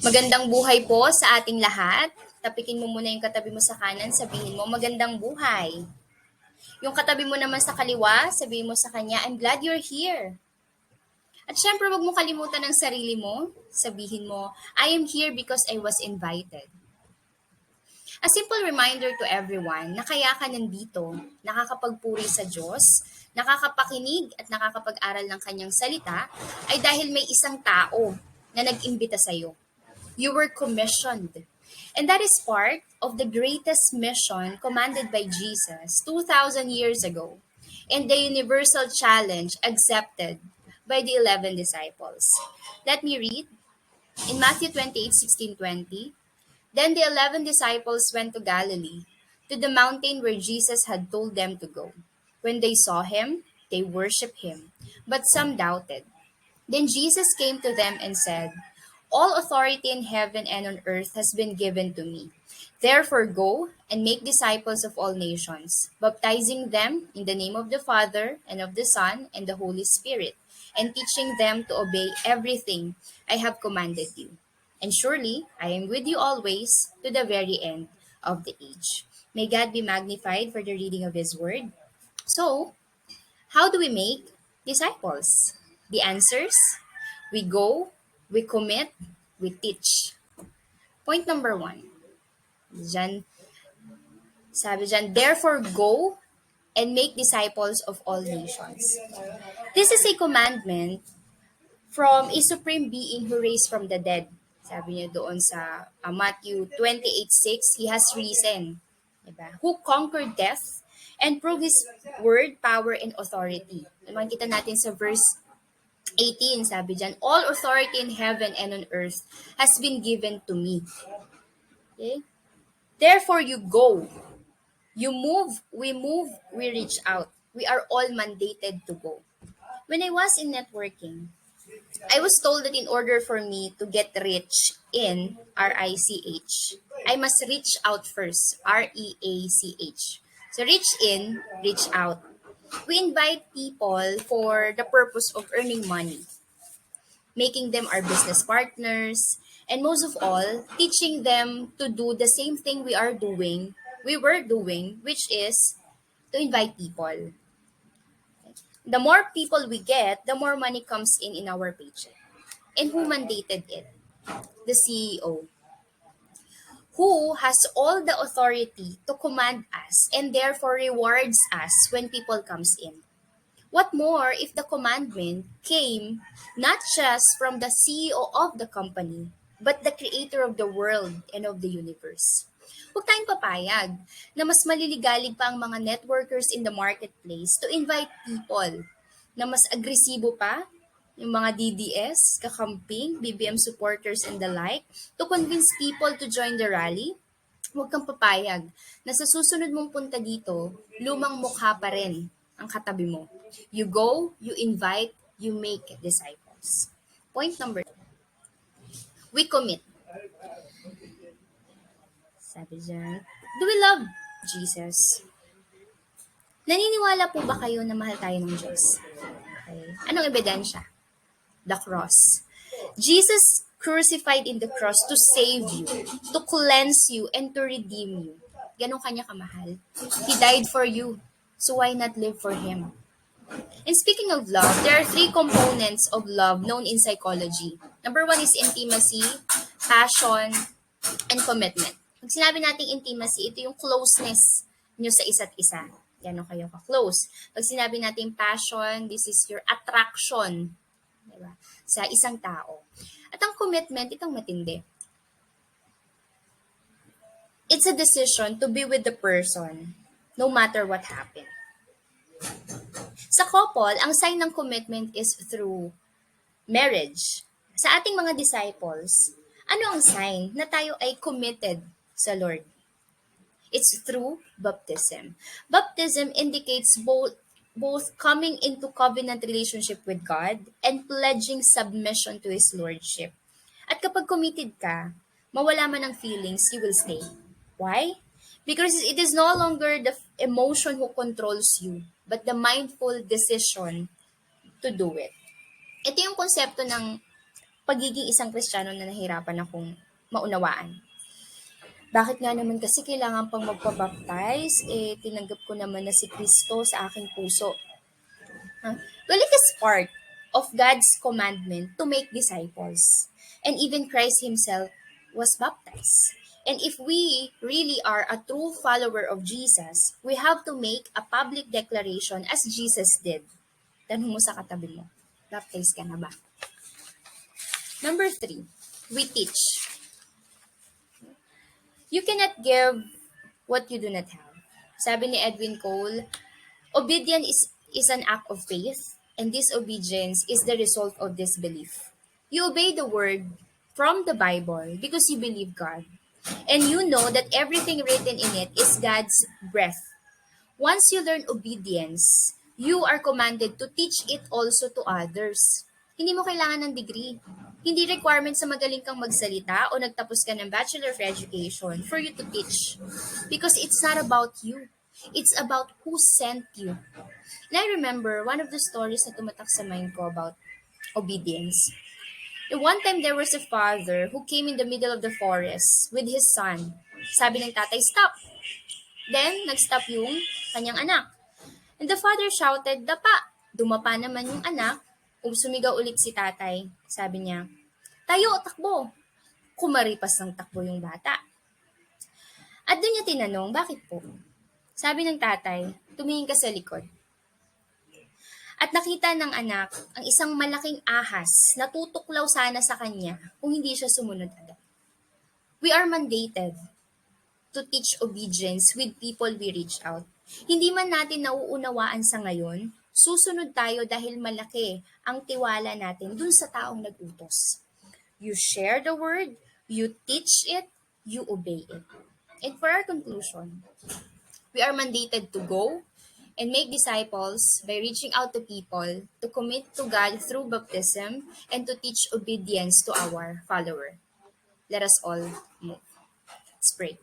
Magandang buhay po sa ating lahat. Tapikin mo muna yung katabi mo sa kanan, sabihin mo, magandang buhay. Yung katabi mo naman sa kaliwa, sabihin mo sa kanya, I'm glad you're here. At syempre, wag mo kalimutan ang sarili mo. Sabihin mo, I am here because I was invited. A simple reminder to everyone na kaya ka nandito, nakakapagpuri sa Diyos, nakakapakinig at nakakapag-aral ng kanyang salita, ay dahil may isang tao na nag-imbita sa iyo. You were commissioned. And that is part of the greatest mission commanded by Jesus 2,000 years ago and the universal challenge accepted by the 11 disciples. Let me read in Matthew 28:16-20. Then the 11 disciples went to Galilee, to the mountain where Jesus had told them to go. When they saw him, they worshipped him, but some doubted. Then Jesus came to them and said, all authority in heaven and on earth has been given to me. Therefore go and make disciples of all nations, baptizing them in the name of the Father and of the Son and the Holy Spirit, and teaching them to obey everything I have commanded you. And surely I am with you always to the very end of the age. May God be magnified for the reading of His Word. So, how do we make disciples? The answers? We go, we commit, we teach. Point number 1. Sabi dyan, therefore go and make disciples of all nations. This is a commandment from a supreme being who raised from the dead. Sabi niya doon sa Matthew 28:6, He has risen. Diba? Who conquered death and proved His word, power, and authority. Makikita natin sa verse 18, sabi dyan, all authority in heaven and on earth has been given to me. Okay? Therefore, you go. You move, we reach out. We are all mandated to go. When I was in networking, I was told that in order for me to get rich in RICH, I must reach out first. REACH. So reach in, reach out. We invite people for the purpose of earning money, making them our business partners, and most of all, teaching them to do the same thing we were doing, which is to invite people. The more people we get, the more money comes in our paycheck. And who mandated it? The CEO, who has all the authority to command us and therefore rewards us when people comes in. What more if the commandment came not just from the CEO of the company, but the creator of the world and of the universe? Huwag tayong papayag na mas maliligalig pa ang mga networkers in the marketplace to invite people na mas agresibo pa, yung mga DDS, kakamping, BBM supporters and the like, to convince people to join the rally. Huwag kang papayag na sa susunod mong punta dito, lumang mukha pa rin ang katabi mo. You go, you invite, you make disciples. Point number 2. We commit. Sabi dyan, do we love Jesus? Naniniwala po ba kayo na mahal tayo ng Diyos? Okay. Anong ebidensya? The cross. Jesus crucified in the cross to save you, to cleanse you, and to redeem you. Ganon kanya kamahal. He died for you. So why not live for Him? And speaking of love, there are 3 components of love known in psychology. Number 1 is intimacy, passion, and commitment. Pag sinabi nating intimacy, ito yung closeness nyo sa isa't isa. Gano'n kayo ka-close. Pag sinabi nating passion, this is your attraction, diba, sa isang tao. At ang commitment, itong matindi. It's a decision to be with the person no matter what happened. Sa couple, ang sign ng commitment is through marriage. Sa ating mga disciples, ano ang sign na tayo ay committed sa Lord? It's through baptism. Baptism indicates both coming into covenant relationship with God and pledging submission to His Lordship. At kapag committed ka, mawala man ang feelings, you will stay. Why? Because it is no longer the emotion who controls you, but the mindful decision to do it. Ito yung konsepto ng pagiging isang Kristiyano na nahirapan akong maunawaan. Bakit nga naman kasi kailangan pang magpabaptize? Tinanggap ko naman na si Kristo sa aking puso. Huh? Well, it is part of God's commandment to make disciples. And even Christ himself was baptized. And if we really are a true follower of Jesus, we have to make a public declaration as Jesus did. Tanong mo sa katabi mo, baptized ka na ba? Number 3, we teach. You cannot give what you do not have. Sabi ni Edwin Cole, obedience is an act of faith, and disobedience is the result of disbelief. You obey the word from the Bible because you believe God, and you know that everything written in it is God's breath. Once you learn obedience, you are commanded to teach it also to others. Hindi mo kailangan ng degree. Hindi requirement sa magaling kang magsalita o nagtapos ka ng Bachelor of Education for you to teach. Because it's not about you. It's about who sent you. And I remember one of the stories na tumatak sa mind ko about obedience. One time there was a father who came in the middle of the forest with his son. Sabi ng tatay, stop! Then, nag-stop yung kanyang anak. And the father shouted, dapa! Dumapa naman yung anak. Sumigaw ulit si tatay. Sabi niya, tayo, takbo! Kumaripas ng takbo yung bata. At doon niya tinanong, bakit po? Sabi ng tatay, tumingin ka sa likod. At nakita ng anak ang isang malaking ahas na tutuklaw sana sa kanya kung hindi siya sumunod agad. We are mandated to teach obedience with people we reach out. Hindi man natin nauunawaan sa ngayon, susunod tayo dahil malaki ang tiwala natin dun sa taong nag-utos. You share the word, you teach it, you obey it. And for our conclusion, we are mandated to go and make disciples by reaching out to people, to commit to God through baptism, and to teach obedience to our follower. Let us all move. Let's pray.